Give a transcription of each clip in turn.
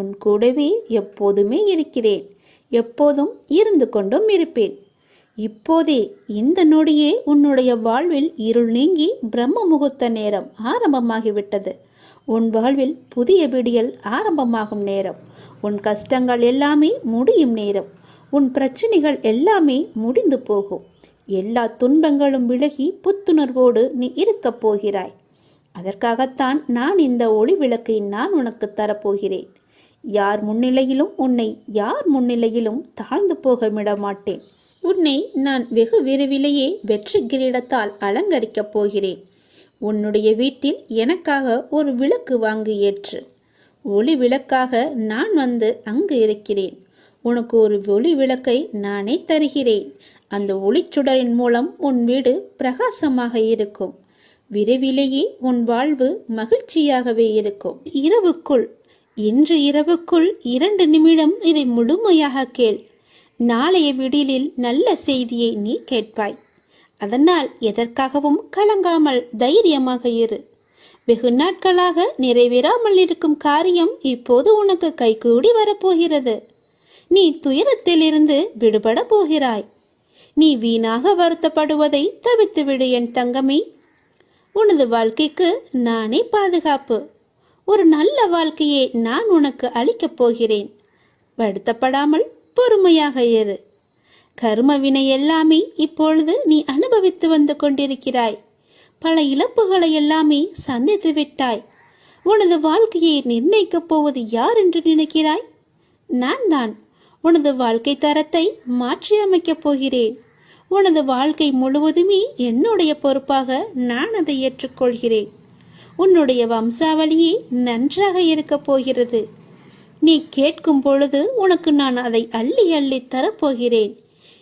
உன் கூடவே எப்போதுமே இருக்கிறேன், எப்போதும் இருந்து கொண்டும் இருப்பேன். இப்போதே இந்த நொடியே உன்னுடைய வாழ்வில் இருள் நீங்கி பிரம்ம முகூர்த்த நேரம் ஆரம்பமாகிவிட்டது. உன் வாழ்வில் புதிய விடியல் ஆரம்பமாகும் நேரம். உன் கஷ்டங்கள் எல்லாமே முடியும் நேரம். உன் பிரச்சனைகள் எல்லாமே முடிந்து போகும். எல்லா துன்பங்களும் விலகி புத்துணர்வோடு நீ இருக்கப் போகிறாய். அதற்காகத்தான் நான் இந்த ஒளி விளக்கை நான் உனக்கு தரப்போகிறேன். யார் முன்னிலையிலும் உன்னை யார் முன்னிலையிலும் தாழ்ந்து போக விட மாட்டேன். உன்னை நான் வெகு விரைவிலேயே வெற்றி கிரீடத்தால் அலங்கரிக்கப் போகிறேன். உன்னுடைய வீட்டில் எனக்காக ஒரு விளக்கு வாங்கி ஏற்று. ஒளி விளக்காக நான் வந்து அங்கு இருக்கிறேன். உனக்கு ஒரு ஒளி விளக்கை நானே தருகிறேன். அந்த ஒளிச்சுடரின் மூலம் உன் வீடு பிரகாசமாக இருக்கும். விரைவிலேயே உன் வாழ்வு மகிழ்ச்சியாகவே இருக்கும். இன்று இரவுக்குள் 2 நிமிடம் இதை முழுமையாக கேள். நாளைய விடியலில் நல்ல செய்தியை நீ கேட்பாய். அதனால் எதற்காகவும் கலங்காமல் தைரியமாக இரு. வெகு நாட்களாக நிறைவேறாமல் இருக்கும் காரியம் இப்போது உனக்கு கைகூடி வரப்போகிறது. நீ துயரத்திலிருந்து விடுபட போகிறாய். நீ வீணாக வருத்தப்படுவதை தவிர்த்துவிடு என் தங்கமே. உனது வாழ்க்கைக்கு நானே பாதுகாப்பு. ஒரு நல்ல வாழ்க்கையை நான் உனக்கு அளிக்கப் போகிறேன். வருத்தப்படாமல் பொறுமையாக இரு. கர்ம வினை எல்லாமே இப்பொழுது நீ அனுபவித்து வந்து கொண்டிருக்கிறாய். பல இழப்புகளை எல்லாமே சந்தித்து விட்டாய். உனது வாழ்க்கையை நிர்ணயிக்கப் போவது யார் என்று நினைக்கிறாய்? நான் தான். உனது வாழ்க்கை தரத்தை மாற்றி அமைக்கப் போகிறேன். உனது வாழ்க்கை முழுவதுமே என்னுடைய பொறுப்பாக நான் அதை ஏற்றுக்கொள்கிறேன். உன்னுடைய வம்சாவளியே நன்றாக இருக்கப் போகிறது. நீ கேட்கும் பொழுது உனக்கு நான் அதை அள்ளி அள்ளி தரப்போகிறேன்.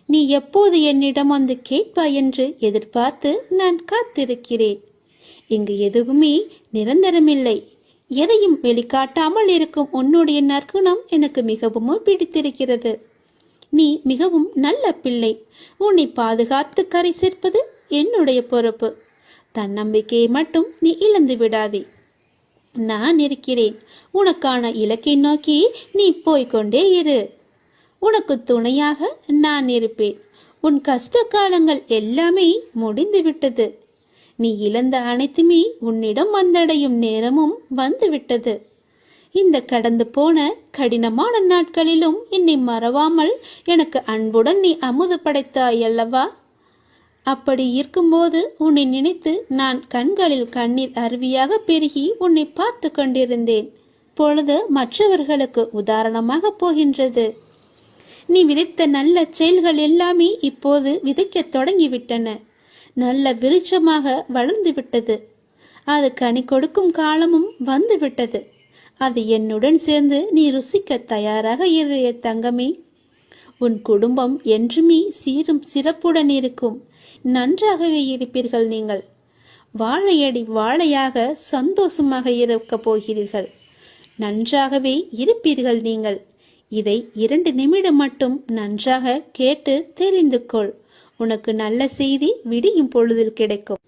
நீ எப்போது என்னிடம் வந்து கேட்பாய் என்று எதிர்பார்த்து நான் காத்திருக்கிறேன். இங்கு எதுவுமே நிரந்தரமில்லை. எதையும் வெளிக்காட்டாமல் இருக்கும் உன்னுடைய நற்குணம் எனக்கு மிகவும் பிடித்திருக்கிறது. நீ மிகவும் நல்ல பிள்ளை. உன்னை பாதுகாத்து கரை சேர்ப்பது என்னுடைய பொறுப்பு. தன்னம்பிக்கையை மட்டும் நீ இழந்து விடாதே. நான் இருக்கிறேன். உனக்கான இலக்கை நோக்கி நீ போய்கொண்டே இரு. உனக்கு துணையாக நான் இருப்பேன். உன் கஷ்ட காலங்கள் எல்லாமே முடிந்து விட்டது. நீ இழந்த அனைத்துமே உன்னிடம் வந்தடையும் நேரமும் வந்துவிட்டது. இந்த கடந்து போன கடினமான நாட்களிலும் என்னை மறவாமல் எனக்கு அன்புடன் நீ அமுது படைத்தாய் அல்லவா? அப்படி இருக்கும்போது உன்னை நினைத்து நான் கண்களில் கண்ணீர் அருவியாக பெருகி உன்னை பார்த்து கொண்டிருந்தேன். பொழுது மற்றவர்களுக்கு உதாரணமாக போகின்றது. நீ விதைத்த நல்ல செயல்கள் எல்லாமே இப்போது விதைக்க தொடங்கிவிட்டன. நல்ல விருட்சமாக வளர்ந்து விட்டது. அது கனி கொடுக்கும் காலமும் வந்து விட்டது. அது என்னுடன் சேர்ந்து நீ ருசிக்க தயாராக இரு தங்கமே. உன் குடும்பம் என்றுமே சீரும் சிறப்புடன் இருக்கும். நன்றாகவே இருப்பீர்கள். நீங்கள் வாழையடி வாழையாக சந்தோஷமாக இருக்க போகிறீர்கள். நன்றாகவே இருப்பீர்கள் நீங்கள். இதை 2 நிமிடம் மட்டும் நன்றாக கேட்டு தெரிந்து கொள். உனக்கு நல்ல செய்தி விடியும் பொழுதில் கிடைக்கும்.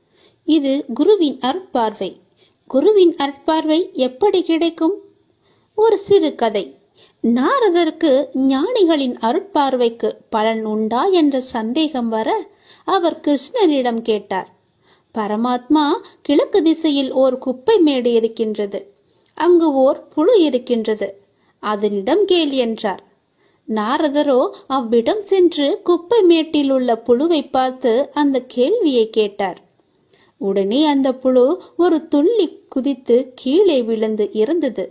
இது குருவின் அருட்பார்வை. குருவின் அருட்பார்வை எப்படி கிடைக்கும்? ஒரு சிறு கதை. நாரதருக்கு ஞானிகளின் அருட்பார்வைக்கு பலன் உண்டா என்ற சந்தேகம் வர அவர் கிருஷ்ணனிடம் கேட்டார். பரமாத்மா, கிழக்கு திசையில் ஓர் குப்பை மேடு இருக்கின்றது. அங்கு ஓர் புழு இருக்கின்றது. அதனிடம் கேள் என்றார். நாரதரோ அவ்விடம் சென்று குப்பை மேட்டில் உள்ள புழுவை பார்த்து அந்த கேள்வியை கேட்டார். உடனே அந்த புழு ஒரு துள்ளி குதித்து கீழே விழுந்து இறந்தது.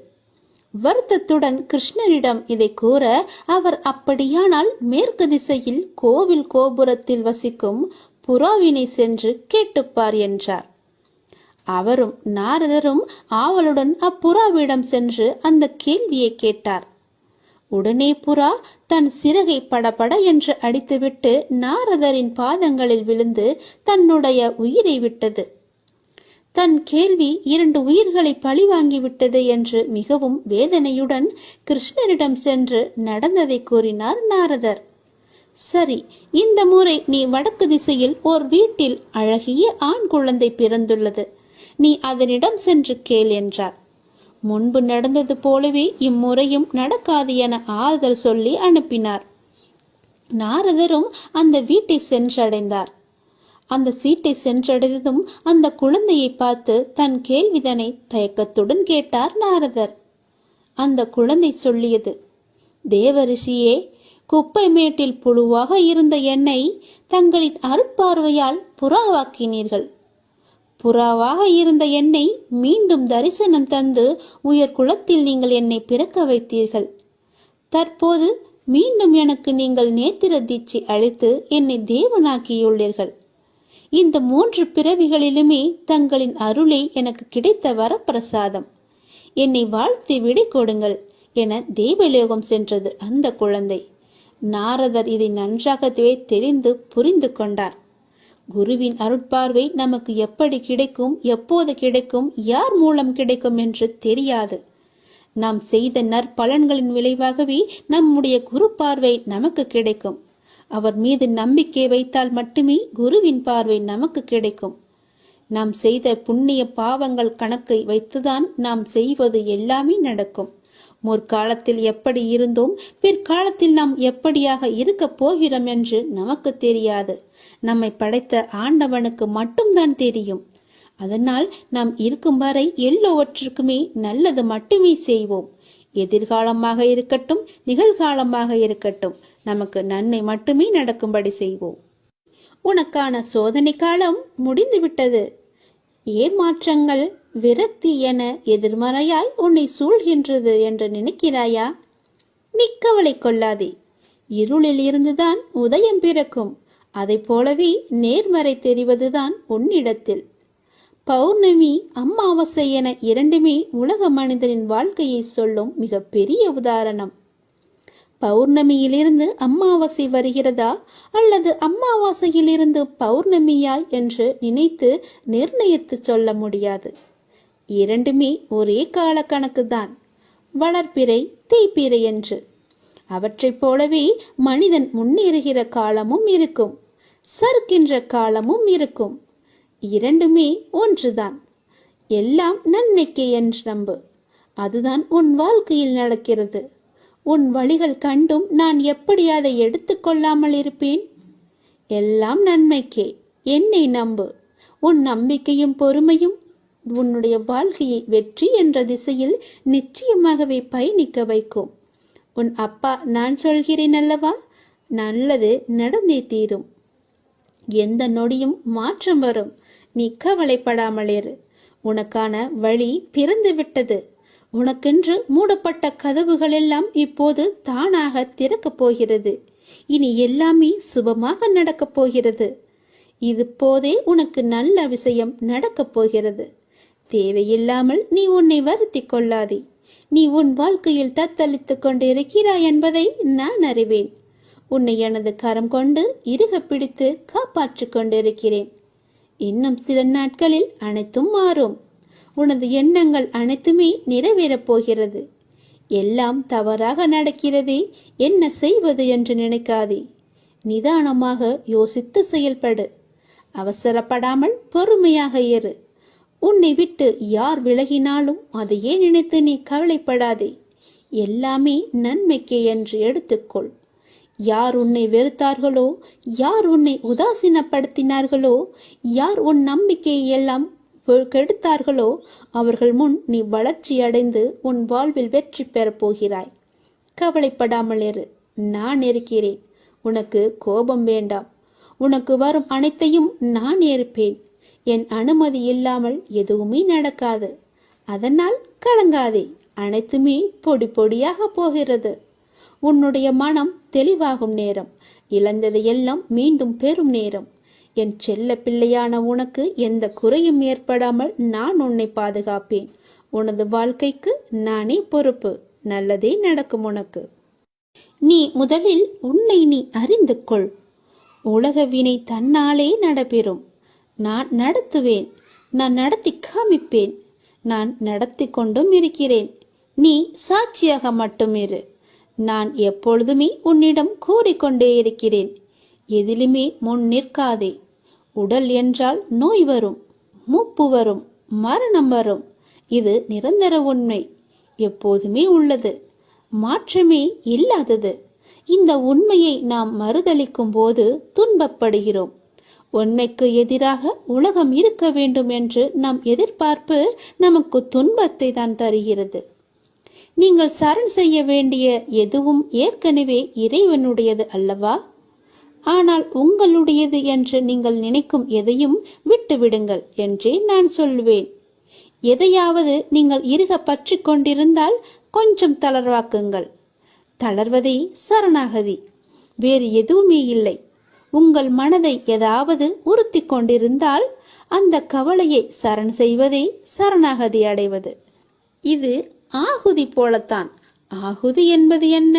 வருத்தத்துடன் கிருஷ்ணரிடம் இதை கூற அவர், அப்படியானால் மேற்கு திசையில் கோவில் கோபுரத்தில் வசிக்கும் புறாவினை சென்று கேட்டுப்பார் என்றார். அவரும் நாரதரும் ஆவலுடன் அப்புறாவிடம் சென்று அந்த கேள்வியை கேட்டார். உடனே புறா தன் சிறகை படபட என்று அடித்துவிட்டு நாரதரின் பாதங்களில் விழுந்து தன்னுடைய உயிரை விட்டது. தன் கேள்வி 2 உயிர்களை பழிவாங்கிவிட்டது என்று மிகவும் வேதனையுடன் கிருஷ்ணரிடம் சென்று நடந்ததை கூறினார் நாரதர். சரி, இந்த முறை நீ வடக்கு திசையில் ஓர் வீட்டில் அழகிய ஆண் குழந்தை பிறந்துள்ளது. நீ அதனிடம் சென்று கேள் என்றார். முன்பு நடந்தது போலவே இம்முறையும் நடக்காது என ஆறுதல் சொல்லி அனுப்பினார். நாரதரும் அந்த வீட்டை சென்றடைந்தார். அந்த சீட்டை சென்றடைந்ததும் அந்த குழந்தையை பார்த்து தன் கேள்விதனை தயக்கத்துடன் கேட்டார் நாரதர். அந்த குழந்தை சொல்லியது, தேவரிஷியே, குப்பை மேட்டில் புழுவாக இருந்த என்னை தங்களின் அருட்பார்வையால் புறாவாக்கினீர்கள். புறாவாக இருந்த என்னை மீண்டும் தரிசனம் தந்து உயர் குலத்தில் நீங்கள் என்னை பிறக்க வைத்தீர்கள். தற்போது மீண்டும் எனக்கு நீங்கள் நேத்திர தீட்சை அளித்து என்னை தேவனாக்கியுள்ளீர்கள். இந்த 3 பிறவிகளிலுமே தங்களின் அருளை எனக்கு கிடைத்த வரப்பிரசாதம். என்னை வாழ்த்தி விடை கொடுங்கள் என தேவலோகம் சென்றது அந்த குழந்தை. நாரதர் இதை நன்றாகவே தெரிந்து புரிந்து கொண்டார். குருவின் அருட்பார்வை நமக்கு எப்படி கிடைக்கும், எப்போது கிடைக்கும், யார் மூலம் கிடைக்கும் என்று தெரியாது. நாம் செய்த நற்பலன்களின் விளைவாகவே நம்முடைய குரு பார்வை நமக்கு கிடைக்கும். அவர் மீது நம்பிக்கை வைத்தால் மட்டுமே குருவின் பார்வை நமக்கு கிடைக்கும். நாம் செய்த புண்ணிய பாவங்கள் கணக்கை வைத்துதான் நாம் செய்வது எல்லாமே நடக்கும். முற்காலத்தில் எப்படி இருந்தோம், பிற்காலத்தில் நாம் எப்படியாக இருக்க போகிறோம் என்று நமக்கு தெரியாது. நம்மை படைத்த ஆண்டவனுக்கு மட்டும்தான் தெரியும். அதனால் நாம் இருக்கும் வரை எல்லோவற்றுக்குமே நல்லது மட்டுமே செய்வோம். எதிர்காலமாக இருக்கட்டும், நிகழ்காலமாக இருக்கட்டும், நமக்கு நன்மை மட்டுமே நடக்கும்படி செய்வோம். உனக்கான சோதனை காலம் முடிந்துவிட்டது. ஏமாற்றங்கள், விரக்தி என எதிர்மறையாய் உன்னை சூழ்கின்றது என்று நினைக்கிறாயா? நீ கவலை கொள்ளாதே. இருளில் இருந்துதான் உதயம் பிறக்கும். அதை போலவே நேர்மறை தெரிவதுதான் உன்னிடத்தில். பௌர்ணமி, அமாவாசை என இரண்டுமே உலக மனிதனின் வாழ்க்கையை சொல்லும் மிக பெரிய உதாரணம். பௌர்ணமியிலிருந்து அமாவாசை வருகிறதா அல்லது அமாவாசையிலிருந்து பௌர்ணமியா என்று நினைத்து நிர்ணயித்து சொல்ல முடியாது. இரண்டுமே ஒரே கால கணக்கு தான், வளர்ப்பிறை தேய்ப்பிறை என்று. அவற்றைப் போலவே மனிதன் முன்னேறுகிற காலமும் இருக்கும், சறுக்கின்ற காலமும் இருக்கும். இரண்டுமே ஒன்றுதான். எல்லாம் நன்மைக்கே என்று நம்பு. அதுதான் உன் வாழ்க்கையில் நடக்கிறது. உன் வழிகள் கண்டும் நான் எப்படி அதை எடுத்துக்கொள்ளாமல் இருப்பேன்? எல்லாம் நன்மைக்கே. என்னை நம்பு. உன் நம்பிக்கையும் பொறுமையும் உன்னுடைய வாழ்க்கையை வெற்றி என்ற திசையில் நிச்சயமாகவே பயணிக்க வைக்கும். உன் அப்பா நான் சொல்கிறேன் அல்லவா, நல்லது நடந்தே தீரும். எந்த நொடியும் மாற்றம் வரும். நீ கவலைப்படாமல் இரு. உனக்கான வழி பிறந்து விட்டது. உனக்கென்று மூடப்பட்ட கதவுகள் எல்லாம் இப்போது தானாக திறக்கப் போகிறது. இனி எல்லாமே சுபமாக நடக்கப் போகிறது. இது போதே உனக்கு நல்ல விஷயம் நடக்கப் போகிறது. தேவையில்லாமல் நீ உன்னை வருத்தி கொள்ளாதே. நீ உன் வாழ்க்கையில் தத்தளித்துக் கொண்டிருக்கிறாய் என்பதை நான் அறிவேன். உன்னை எனது கரம் கொண்டு இறுக பிடித்து காப்பாற்றிக் கொண்டிருக்கிறேன். இன்னும் சில நாட்களில் அனைத்தும் மாறும். உனது எண்ணங்கள் அனைத்துமே நிறைவேறப் போகிறது. எல்லாம் தவறாக நடக்கிறதே, என்ன செய்வது என்று நினைக்காதே. நிதானமாக யோசித்து செயல்படு. அவசரப்படாமல் பொறுமையாக இரு. உன்னை விட்டு யார் விலகினாலும் அதையே நினைத்து நீ கவலைப்படாதே. எல்லாமே நன்மைக்கே என்று எடுத்துக்கொள். யார் உன்னை வெறுத்தார்களோ, யார் உன்னை உதாசீனப்படுத்தினார்களோ, யார் உன் நம்பிக்கையை எல்லாம் கெடுத்தார்களோ, அவர்கள் முன் நீ வளர்ச்சி அடைந்து உன் வாழ்வில் வெற்றி பெறப் போகிறாய். கவலைப்படாமல் இரு. நான் இருக்கிறேன். உனக்கு கோபம் வேண்டாம். உனக்கு வரும் அனைத்தையும் நான் ஏற்பேன். என் அனுமதி இல்லாமல் எதுவுமே நடக்காது. அதனால் கலங்காதே. அனைத்துமே பொடி பொடியாக போகிறது. உன்னுடைய மனம் தெளிவாகும் நேரம். இழந்ததை எல்லாம் மீண்டும் பெறும் நேரம். என் செல்ல பிள்ளையான உனக்கு எந்த குறையும் ஏற்படாமல் நான் உன்னை பாதுகாப்பேன். உனது வாழ்க்கைக்கு நானே பொறுப்பு. நல்லதே நடக்கும் உனக்கு. நீ முதலில் உன்னை நீ அறிந்து கொள். உலக வினை தன்னாலே நடைபெறும். நான் நடத்துவேன். நான் நடத்தி காமிப்பேன். நான் நடத்தி கொண்டும் இருக்கிறேன். நீ சாட்சியாக மட்டும் இரு. நான் எப்பொழுதுமே உன்னிடம் கூறிக்கொண்டே இருக்கிறேன். எதிலுமே முன் நிற்காதே. உடல் என்றால் நோய் வரும், மூப்பு வரும், மரணம் வரும். இது நிரந்தர உண்மை, எப்போதுமே உள்ளது, மாற்றமே இல்லாதது. இந்த உண்மையை நாம் மறுதலிக்கும் போது துன்பப்படுகிறோம். உண்மைக்கு எதிராக உலகம் இருக்க வேண்டும் என்று நம் எதிர்பார்ப்பு நமக்கு துன்பத்தை தான் தருகிறது. நீங்கள் சரண் செய்ய வேண்டிய எதுவும் ஏற்கனவே இறைவனுடையது அல்லவா? ஆனால் உங்களுடையது என்று நீங்கள் நினைக்கும் எதையும் விட்டுவிடுங்கள் என்றே நான் சொல்வேன். எதையாவது நீங்கள் இறுக பற்றி கொண்டிருந்தால் கொஞ்சம் தளர்வாக்குங்கள். தளர்வதே சரணாகதி, வேறு எதுவுமே இல்லை. உங்கள் மனதை ஏதாவது உறுத்தி கொண்டிருந்தால் அந்த கவலையை சரண் செய்வதே சரணாகதி அடைவது. இது ஆகுதி போலத்தான். ஆகுதி என்பது என்ன?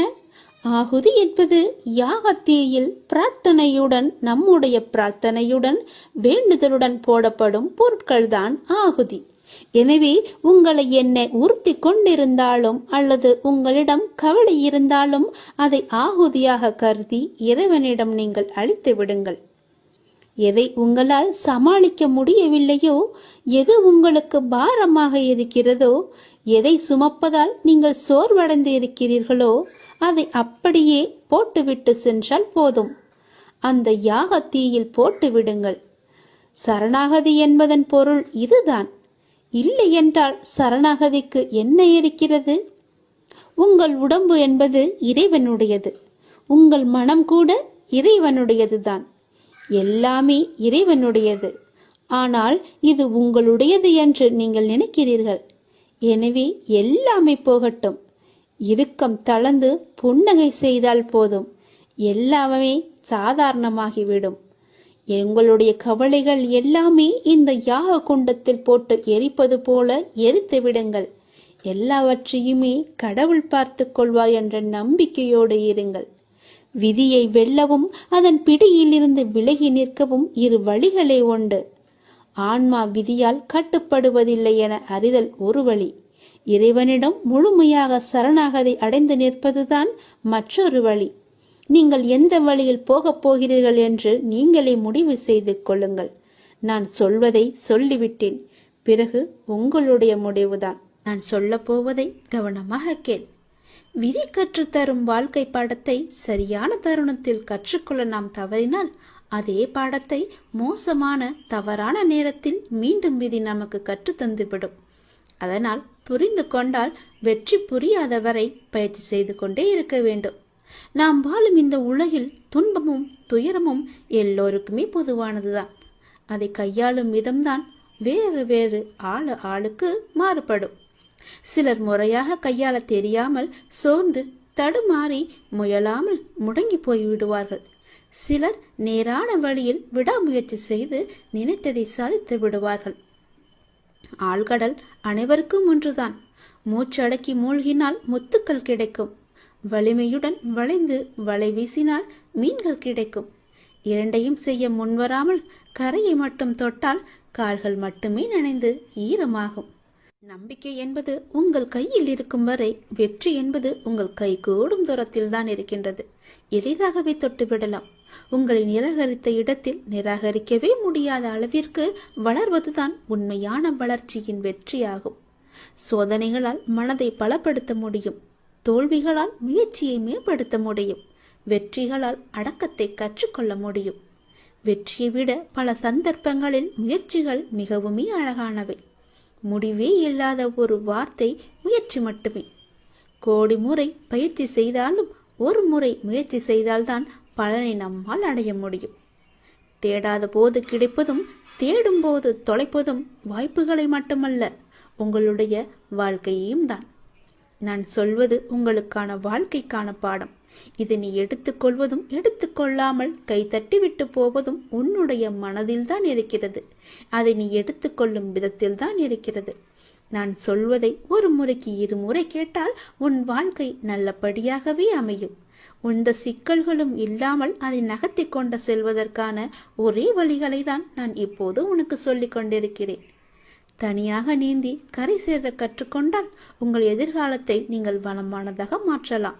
ஆகுதி என்பது யாகத்தீயில் பிரார்த்தனையுடன், நம்முடைய பிரார்த்தனையுடன், வேண்டுதலுடன் போடப்படும் பொருட்கள்தான் ஆகுதி. எனவே உங்களை என்னை உறுத்தி கொண்டிருந்தாலும் அல்லது உங்களிடம் கவலை இருந்தாலும் அதை ஆகுதியாக கருதி இறைவனிடம் நீங்கள் அளித்து விடுங்கள். எதை உங்களால் சமாளிக்க முடியவில்லையோ, எது உங்களுக்கு பாரமாக இருக்கிறதோ, எதை சுமப்பதால் நீங்கள் சோர்வடைந்து இருக்கிறீர்களோ அதை அப்படியே போட்டுவிட்டு சென்றால் போதும். அந்த யாகத்தீயில் போட்டு விடுங்கள். சரணாகதி என்பதன் பொருள் இதுதான். இல்லை என்றால் சரணாகதிக்கு என்ன இருக்கிறது? உங்கள் உடம்பு என்பது இறைவனுடையது, உங்கள் மனம் கூட இறைவனுடையதுதான். எல்லாமே இறைவனுடையது. ஆனால் இது உங்களுடையது என்று நீங்கள் நினைக்கிறீர்கள். எனவே எல்லாமே போகட்டும். இறுக்கம் தளர்ந்து புன்னகை செய்தால் போதும், எல்லாமே சாதாரணமாகிவிடும். எங்களுடைய கவலைகள் எல்லாமே இந்த யாக குண்டத்தில் போட்டு எரிப்பது போல எரித்து விடுங்கள். எல்லாவற்றையுமே கடவுள் பார்த்து கொள்வார் என்ற நம்பிக்கையோடு இருங்கள். விதியை வெல்லவும் அதன் பிடியிலிருந்து விலகி நிற்கவும் இரு வழிகளே உண்டு. ஆன்மா விதியால் கட்டுப்படுவதில்லை என அறிதல் ஒரு வழி. இறைவனிடம் முழுமையாக சரணாகதி அடைந்து நிற்பதுதான் மற்றொரு வழி. நீங்கள் எந்த வழியில் போகப் போகிறீர்கள் என்று நீங்களே முடிவு செய்து கொள்ளுங்கள். நான் சொல்வதை சொல்லிவிட்டேன். பிறகு உங்களுடைய முடிவுதான். நான் சொல்ல போவதை கவனமாக கேள். விதி கற்றுத்தரும் வாழ்க்கை பாடத்தை சரியான தருணத்தில் கற்றுக்கொள்ள நாம் தவறினால் அதே பாடத்தை மோசமான தவறான நேரத்தில் மீண்டும் விதி நமக்கு கற்றுத்தந்துவிடும். அதனால் புரிந்து கொண்டால் வெற்றி, புரியாதவரை பயிற்சி செய்து கொண்டே இருக்க வேண்டும். நாம் வாழும் இந்த உலகில் துன்பமும் துயரமும் எல்லோருக்குமே பொதுவானதுதான். அதை கையாளும் விதம்தான் வேறு வேறு ஆளுக்கு மாறுபடும். சிலர் முறையாக கையாள தெரியாமல் சோர்ந்து தடுமாறி முயலாமல் முடங்கி போய்விடுவார்கள். சிலர் நேரான வழியில் விடாமுயற்சி செய்து நினைத்ததை சாதித்து விடுவார்கள். ஆழ்கடல் அனைவருக்கும் ஒன்றுதான். மூச்சடக்கி மூழ்கினால் முத்துக்கள் கிடைக்கும். வலிமையுடன் வளைந்து வலை வீசினால் மீன்கள் கிடைக்கும். இரண்டையும் செய்ய முன்வராமல் கரையை மட்டும் தொட்டால் கால்கள் மட்டுமே நனைந்து ஈரமாகும். நம்பிக்கை என்பது உங்கள் கையில் இருக்கும் வரை வெற்றி என்பது உங்கள் கை கூடும் தூரத்தில் தான் இருக்கின்றது. எளிதாகவே தொட்டுவிடலாம். உங்களை நிராகரித்த இடத்தில் நிராகரிக்கவே முடியாத அளவிற்கு வளர்வதுதான் உண்மையான வளர்ச்சியின் வெற்றியாகும். சோதனைகளால் மனதை பலப்படுத்த முடியும். தோல்விகளால் முயற்சியை மேம்படுத்த முடியும். வெற்றிகளால் அடக்கத்தை கற்றுக்கொள்ள முடியும். வெற்றியை விட பல சந்தர்ப்பங்களில் முயற்சிகள் மிகவுமே அழகானவை. முடிவே இல்லாத ஒரு வார்த்தை முயற்சி மட்டுமே. கோடி முறை பயிற்சி செய்தாலும் ஒரு முறை முயற்சி செய்தால்தான் பலனை நம்மால் அடைய முடியும். தேடாத போது கிடைப்பதும் தேடும் போது தொலைப்பதும் வாய்ப்புகளை மட்டுமல்ல, உங்களுடைய வாழ்க்கையையும் தான். நான் சொல்வது உங்களுக்கான வாழ்க்கைக்கான பாடம். இதை நீ எடுத்துக்கொள்வதும் எடுத்துக்கொள்ளாமல் கை தட்டி விட்டு போவதும் உன்னுடைய மனதில் தான் இருக்கிறது. அதை நீ எடுத்துக்கொள்ளும் விதத்தில் தான் இருக்கிறது. நான் சொல்வதை ஒரு முறைக்கு இருமுறை கேட்டால் உன் வாழ்க்கை நல்லபடியாகவே அமையும். எந்த சிக்கல்களும் இல்லாமல் அதை நகர்த்தி கொண்டு செல்வதற்கான ஒரே வழிகளை தான் நான் இப்போது உனக்கு சொல்லிக் கொண்டிருக்கிறேன். தனியாக நீந்தி கரை சேர கற்றுக்கொண்டால் உங்கள் எதிர்காலத்தை நீங்கள் வளமானதாக மாற்றலாம்.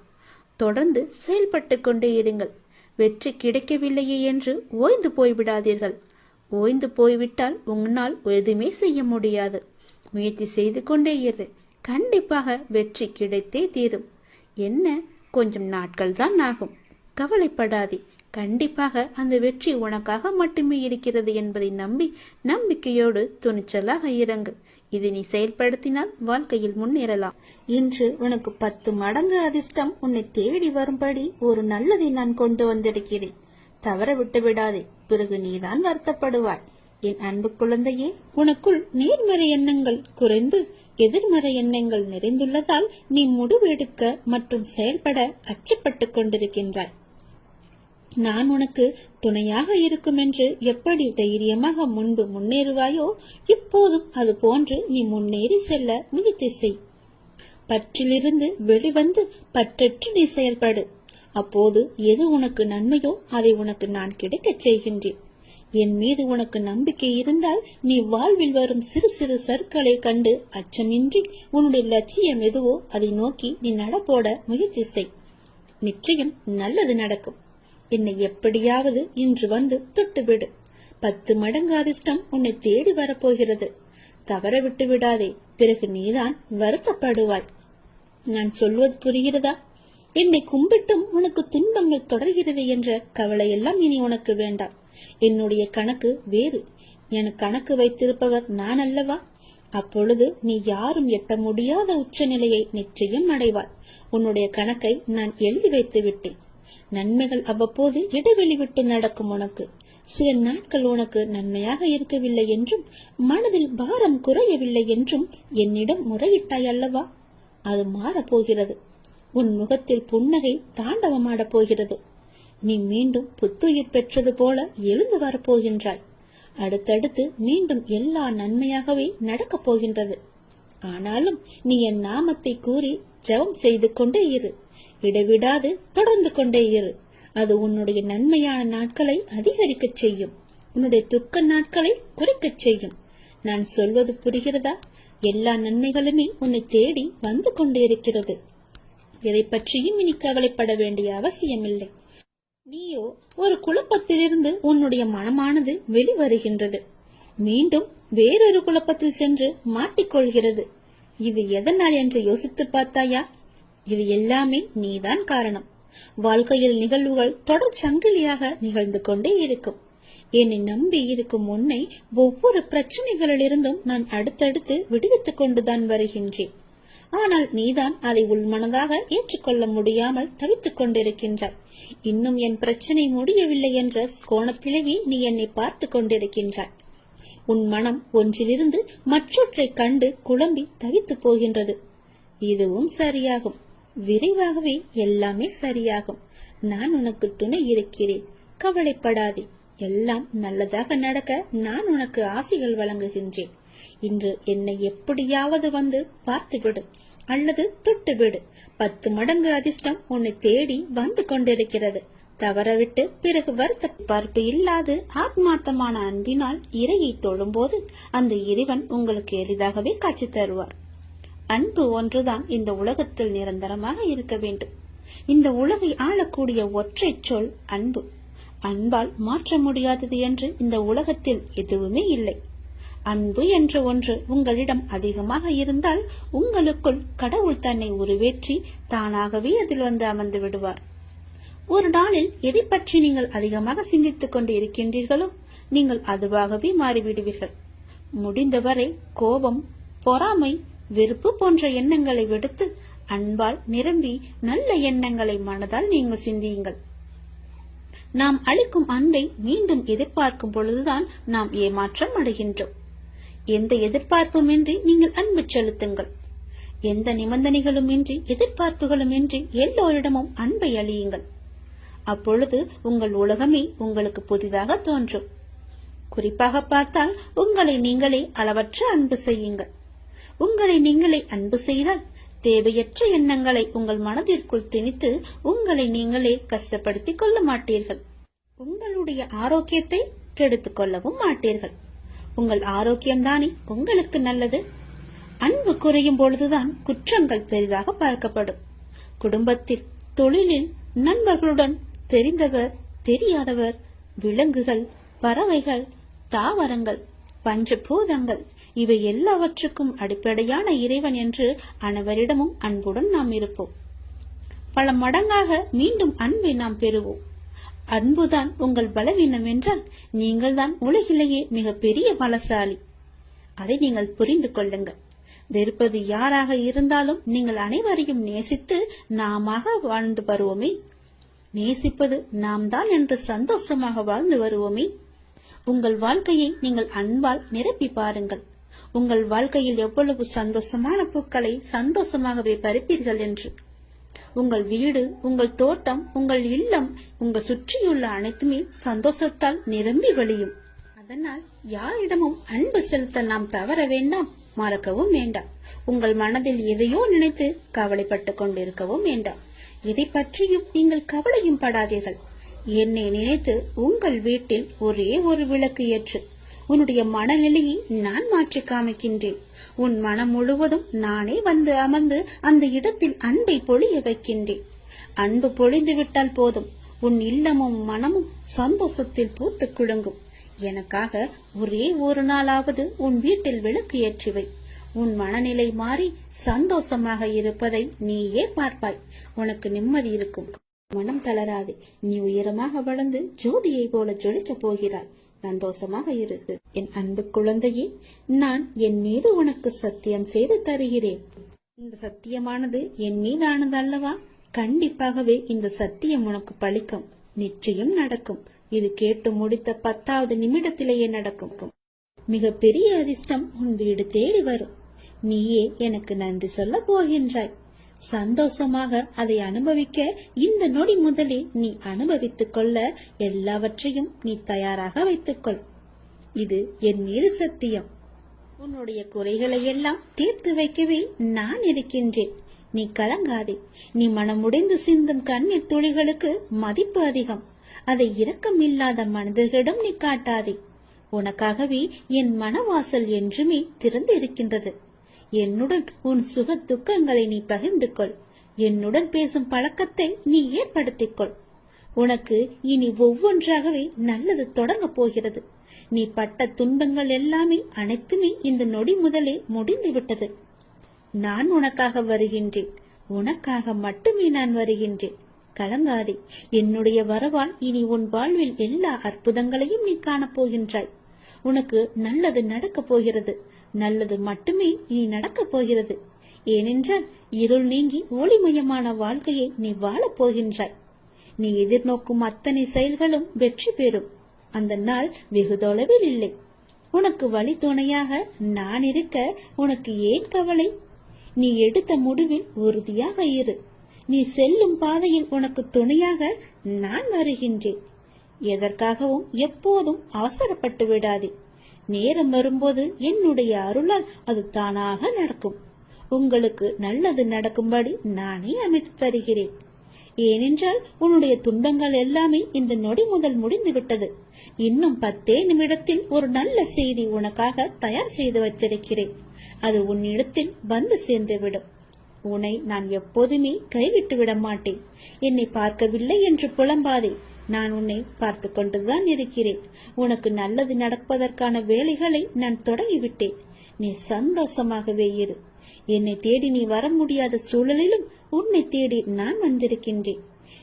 தொடர்ந்து செயல்பட்டு கொண்டே இருங்கள். வெற்றி கிடைக்கவில்லையே என்று ஓய்ந்து போய்விடாதீர்கள். ஓய்ந்து போய்விட்டால் உன்னால் எதுவுமே செய்ய முடியாது. முயற்சி செய்து கொண்டே இரு. கண்டிப்பாக வெற்றி கிடைத்தே தீரும். என்ன, கொஞ்சம் நாட்கள் தான் ஆகும். கவலைப்படாதே. கண்டிப்பாக அந்த வெற்றி உனக்காக மட்டுமே இருக்கிறது என்பதை நம்பி நம்பிக்கையோடு துணிச்சலாக இறங்கு. இதை நீ செயல்படுத்தினால் வாழ்க்கையில் முன்னேறலாம். இன்று உனக்கு 10 மடங்கு அதிர்ஷ்டம் உன்னை தேடி வரும்படி ஒரு நல்லதை நான் கொண்டு வந்திருக்கிறேன். தவற விட்டு விடாதே, பிறகு நீதான் வருத்தப்படுவாய். என் அன்பு குழந்தையே, உனக்குள் நேர்மறை எண்ணங்கள் குறைந்து எதிர்மறை எண்ணங்கள் நிறைந்துள்ளதால் நீ முடிவெடுக்க மற்றும் செயல்பட அச்சப்பட்டு கொண்டிருக்கின்றாய். நான் உனக்கு துணையாக இருக்கும் என்று எப்படி தைரியமாக முன்பு முன்னேறுவாயோ, இப்போதும் அது போன்று நீ முன்னேறி செல்ல முயற்சி செய். பற்றிலிருந்து வெளிவந்து பற்றற்று நீ செயல்படு. அப்போது எது உனக்கு நன்மையோ அதை உனக்கு நான் கிடைக்கச் செய்கின்றேன். என் மீது உனக்கு நம்பிக்கை இருந்தால் நீ வாழ்வில் வரும் சிறு சிறு சறுக்களை கண்டு அச்சமின்றி உன்னுடைய லட்சியம் எதுவோ அதை நோக்கி நீ நடப்போட முயற்சி செய். நிச்சயம் நல்லது நடக்கும். என்னை எப்படியாவது இன்று வந்து தொட்டுவிடு. 10 மடங்கு அதிர்ஷ்டம் உன்னை தேடி வரப்போகிறது. தவற விட்டு விடாதே, பிறகு நீதான் வருத்தப்படுவாய். நான் சொல்வது புரிகிறதா? என்னை கும்பிட்டும் உனக்கு துன்பங்கள் தொடர்கிறது என்ற கவலையெல்லாம் இனி உனக்கு வேண்டாம். என்னுடைய கணக்கு வேறு. என கணக்கு வைத்திருப்பவர் நான் அல்லவா? அப்பொழுது நீ யாரும் எட்ட முடியாத உச்சநிலையை நிச்சயம் அடைவாய். உன்னுடைய கணக்கை நான் எழுதி வைத்து விட்டேன். நன்மைகள் அவ்வப்போது இடைவெளி விட்டு நடக்கும். உனக்கு சில நாட்கள் உனக்கு நன்மையாக இருக்கவில்லை என்றும் மனதில் பாரம் குறையவில்லை என்றும் என்னிடம் முறையிட்டாய் அல்லவா? அது மாறப்போகிறது. உன் முகத்தில் புன்னகை தாண்டவமாடப் போகிறது. நீ மீண்டும் புத்துயிர் பெற்றது போல எழுந்து வரப்போகின்றாய். அடுத்தடுத்து மீண்டும் எல்லா நன்மையாகவே நடக்கப் போகின்றது. ஆனாலும் நீ என் நாமத்தை கூறி ஜெபம் செய்து கொண்டே இரு. இடைவிடாது தொடர்ந்து கொண்டே இரு. அது உன்னுடைய நன்மையான நாட்களை அதிகரிக்க செய்யும். உன்னுடைய துக்க நாட்களை குறைக்கச் செய்யும். நான் சொல்வது புரிகிறதா? எல்லா நன்மைகளுமே உன்னை தேடி வந்து கொண்டே இருக்கிறது. எதை பற்றியும் இனி கவலைப்பட வேண்டிய அவசியமில்லை. நீயோ ஒரு குழப்பத்திலிருந்து உன்னுடைய மனமானது வெளிவருகின்றது. மீண்டும் வேறொரு குழப்பத்தில் சென்று மாட்டிக்கொள்கிறது. இது எதனால் என்று யோசித்து பார்த்தாயா? இது எல்லாமே நீதான் காரணம். வாழ்க்கையில் நிகழ்வுகள் தொடர் சங்கிலியாக நிகழ்ந்து கொண்டே இருக்கும். என்னை நம்பி இருக்கும் உன்னை ஒவ்வொரு பிரச்சனைகளிலிருந்தும் நான் அடுத்தடுத்து விடுவித்துக் கொண்டுதான் வருகின்றேன். ஆனால் நீதான் அதை உள்மனதாக ஏற்றுக்கொள்ள முடியாமல் தவித்துக் கொண்டிருக்கின்றாய். இன்னும் என் பிரச்சனை முடியவில்லை என்ற கோணத்திலேயே நீ என்னை பார்த்து கொண்டிருக்கின்றாய். உன் மனம் ஒன்றிலிருந்து மற்றொன்றை கண்டு குழம்பி தவித்து போகின்றது. இதுவும் சரியாகும். விரைவாகவே எல்லாமே சரியாகும். நான் உனக்கு துணை இருக்கிறேன். கவலைப்படாதே. எல்லாம் நல்லதாக நடக்க நான் உனக்கு ஆசிகள் வழங்குகின்றேன். இன்று என்னை எப்படியாவது வந்து பார்த்துவிடு அல்லது தொட்டுவிடு. 10 மடங்கு அதிர்ஷ்டம் உன்னை தேடி வந்து கொண்டிருக்கிறது. தவறவிட்டு பிறகு வருத்த பார்ப்பு இல்லாது ஆத்மார்த்தமான அன்பினால் இறையை தொழும்போது அந்த இறைவன் உங்களுக்கு எளிதாகவே காட்சி தருவார். அன்பு ஒன்றுதான் இந்த உலகத்தில் நிரந்தரமாக இருக்க வேண்டும். இந்த உலகை ஆளக்கூடிய ஒற்றை சொல் அன்பு. அன்பால் மாற்ற முடியாதது என்று இந்த உலகத்தில் எதுவுமே இல்லை. அன்பு என்ற ஒன்று உங்களிடம் அதிகமாக இருந்தால் உங்களுக்குள் கடவுள் தன்னை உருவேற்றி தானாகவே அதில் வந்து அமர்ந்து விடுவார். ஒரு நாளில் எதை பற்றி நீங்கள் அதிகமாக சிந்தித்துக் கொண்டு இருக்கின்றீர்களோ நீங்கள் அதுவாகவே மாறிவிடுவீர்கள். முடிந்தவரை கோபம், பொறாமை, வெறுப்பு போன்ற எண்ணங்களை விடுத்து அன்பால் நிரம்பி நல்ல எண்ணங்களை மனதால் நீங்கள் சிந்தியுங்கள். நாம் அளிக்கும் அன்பை மீண்டும் எதிர்பார்க்கும் பொழுதுதான் நாம் ஏமாற்றம் அடைகின்றோம். எந்த எதிர்பார்ப்புமின்றி நீங்கள் அன்பு செலுத்துங்கள். எந்த நிபந்தனைகளும் இன்றி எதிர்பார்ப்புகளும் இன்றி எல்லோரிடமும் அன்பை அளியுங்கள். அப்பொழுது உங்கள் உலகமே உங்களுக்கு புதிதாக தோன்றும். குறிப்பாக பார்த்தால் உங்களை நீங்களே அளவற்ற அன்பு செய்யுங்கள். உங்களை நீங்களே அன்பு செய்தால் தேவையற்ற எண்ணங்களை உங்கள் மனதிற்குள் திணித்து உங்களை நீங்களே கஷ்டப்படுத்திக் கொள்ள மாட்டீர்கள். உங்களுடைய ஆரோக்கியத்தை கெடுத்துக் கொள்ளவும் மாட்டீர்கள். உங்கள் ஆரோக்கியம்தானே உங்களுக்கு நல்லது. அன்பு குறையும் பொழுதுதான் குற்றங்கள் பெரிதாக பார்க்கப்படும். குடும்பத்தில், தொழிலில், நண்பர்களுடன், தெரிந்தவர், தெரியாதவர், விலங்குகள், பறவைகள், தாவரங்கள் பஞ்சபூதங்கள் இவை எல்லாவற்றுக்கும் அடிப்படையான இறைவன் என்று அனைவரிடமும் அன்புடன் நாம் இருப்போம். பல மடங்காக மீண்டும் அன்பை நாம் பெறுவோம். அன்புதான் உங்கள் பலவீனம் என்றால் நீங்கள் தான் உலகிலேயே மிக பெரிய பலசாலி. அதை நீங்கள் புரிந்து கொள்ளுங்கள். வெறுப்பது யாராக இருந்தாலும் நீங்கள் அனைவரையும் நேசித்து நாம வாழ்ந்து வருவோமே. நேசிப்பது நாம் தான் என்று சந்தோஷமாக வாழ்ந்து வருவோமே. உங்கள் வாழ்க்கையை நீங்கள் அன்பால் நிரப்பி பாருங்கள். உங்கள் வாழ்க்கையில் எவ்வளவு சந்தோஷமான பூக்களை சந்தோஷமாகவே பறிப்பீர்கள் என்று. உங்கள் வீடு, உங்கள் தோட்டம், உங்கள் இல்லம், உங்கள் சுற்றியுள்ள அனைத்துமே சந்தோஷத்தால் நிரம்பி வழியும். அதனால் யாரிடமும் அன்பு செலுத்த நாம் தவற வேண்டாம், மறக்கவும் வேண்டாம். உங்கள் மனதில் எதையோ நினைத்து கவலைப்பட்டு கொண்டிருக்கவும் வேண்டாம். இதை பற்றியும் நீங்கள் கவலையும் படாதீர்கள். என்னை நினைத்து உங்கள் வீட்டில் ஒரே ஒரு விளக்கு ஏற்று உன்னுடைய மனநிலையை நான் மாற்றி காமிக்கின்றேன். உன் மனம் முழுவதும் நானே வந்து அமர்ந்து அந்த இடத்தில் அன்பை பொழிய வைக்கின்றேன். அன்பு பொழிந்து விட்டால் போதும், உன் இல்லமும் மனமும் சந்தோஷத்தில் பூத்து குலுங்கும். எனக்காக ஒரே ஒரு நாளாவது உன் வீட்டில் விளக்கு ஏற்றுவை. உன் மனநிலை மாறி சந்தோஷமாக இருப்பதை நீயே பார்ப்பாய். உனக்கு நிம்மதி இருக்கும். மனம் தளராதே. நீ உயரமாக வளர்ந்து ஜோதியை போல ஜொலிக்கப் போகிறாய். சந்தோஷமாக இருக்கு. என் அன்பு குழந்தையே, நான் என் மீது உனக்கு சத்தியம் செய்து தருகிறேன். இந்த சத்தியமானது என் மீதானது அல்லவா? கண்டிப்பாகவே இந்த சத்தியம் உனக்கு பலிக்கும். நிச்சயம் நடக்கும். இது கேட்டு முடித்த 10வது நிமிடத்திலேயே நடக்கும். மிக பெரிய அதிர்ஷ்டம் உன் வீடு தேடி வரும். நீயே எனக்கு நன்றி சொல்ல போகின்றாய். சந்தோஷமாக அதை அனுபவிக்க இந்த நொடி முதலே நீ அனுபவித்துக் கொள்ள எல்லாவற்றையும் நீ தயாராக வைத்துக்கொள். இது என் மீது சத்தியம். உன்னுடைய குறைகளை எல்லாம் தீர்த்து வைக்கவே நான் இருக்கின்றேன். நீ கலங்காதே. நீ மனமுடைந்து சிந்தும் கண்ணீர் துளிகளுக்கு மதிப்பு அதிகம். அதை இரக்கம் இல்லாத மனிதர்களிடம் நீ காட்டாதே. உனக்காகவே என் மனவாசல் என்றுமே திறந்து இருக்கின்றது. என்னுடன் உன் சுக துக்கங்களை நீ பகிர்ந்து கொள். என்னுடன் பேசும் பழக்கத்தை நீ ஏற்படுத்திக் கொள். உனக்கு இனி ஒவ்வொன்றாகவே நல்லது தொடங்க போகிறது. நீ பட்ட துன்பங்கள் எல்லாமே அனைத்துமே இந்த நொடி முதலே முடிந்து விட்டது. நான் உனக்காக வருகின்றேன். உனக்காக மட்டுமே நான் வருகின்றேன். கலங்காதே. என்னுடைய வரவால் இனி உன் வாழ்வில் எல்லா அற்புதங்களையும் நீ காணப்போகின்றாய். உனக்கு நல்லது நடக்கப் போகிறது. நல்லது மட்டுமே நீ நடக்கப் போகிறது. ஏனென்றால் இருள் நீங்கி ஒளிமயமான வாழ்க்கையை நீ வாழப் போகின்றாய். நீ எதிர்நோக்கும் அத்தனை செயல்களும் வெற்றி பெறும். அந்த நாள் வெகு தொலைவில் இல்லை. உனக்கு வழி துணையாக நான் இருக்க உனக்கு ஏன் கவலை? நீ எடுத்த முடிவில் உறுதியாக இரு. நீ செல்லும் பாதையில் உனக்கு துணையாக நான் வருகின்றேன். எதற்காகவும் எப்போதும் அவசரப்பட்டு விடாதே. நேரம் வரும்போது என்னுடைய அருளால் அது தானாக நடக்கும். உங்களுக்கு நல்லது நடக்கும்படி நானே அமைத்து தருகிறேன். ஏனென்றால் உன்னுடைய துன்பங்கள் எல்லாமே இந்த நொடி முதல் முடிந்து விட்டது. இன்னும் 10 நிமிடத்தில் ஒரு நல்ல செய்தி உனக்காக தயார் செய்து வைத்திருக்கிறேன். அது உன்னிடத்தில் வந்து சேர்ந்துவிடும். உன்னை நான் எப்போதுமே கைவிட்டு விட மாட்டேன். என்னை பார்க்கவில்லை என்று புலம்பாதே. நான் உன்னை பார்த்து கொண்டுதான் இருக்கிறேன். உனக்கு நல்லது நடப்பதற்கான வேலைகளை நான் தொடங்கிவிட்டேன். நீ சந்தோஷமாகவே இரு. என்னை தேடி நீ வர முடியாத சூழலிலும் உன்னை தேடி நான் வந்திருக்கின்றேன்.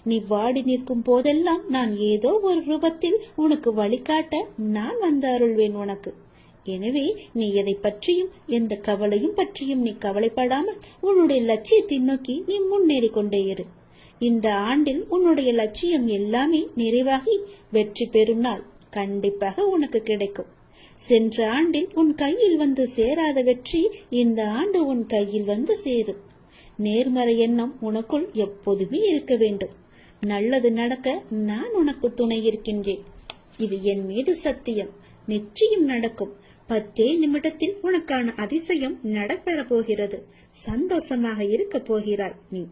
நீ வாடி நிற்கும் போதெல்லாம் நான் ஏதோ ஒரு ரூபத்தில் உனக்கு வழிகாட்ட நான் வந்து அருள்வேன் உனக்கு. எனவே நீ எதை பற்றியும் எந்த கவலையும் பற்றியும் நீ கவலைப்படாமல் உன்னுடைய லட்சியத்தை நோக்கி நீ முன்னேறி கொண்டே இரு. இந்த ஆண்டில் உன்னுடைய லட்சியம் எல்லாமே நிறைவாகி வெற்றி பெறும் நாள் கண்டிப்பாக உனக்கு கிடைக்கும். சென்ற ஆண்டில் உன் கையில் வந்து சேராத வெற்றி இந்த ஆண்டு உன் கையில் வந்து சேரும். நேர்மறை எண்ணம் உனக்குள் எப்போதுமே இருக்க வேண்டும். நல்லது நடக்க நான் உனக்கு துணை இருக்கின்றேன். இது என் மீது சத்தியம். நிச்சயம் நடக்கும். 10 நிமிடத்தில் உனக்கான அதிசயம் நடைபெற போகிறது. சந்தோஷமாக இருக்க போகிறாய் நீ.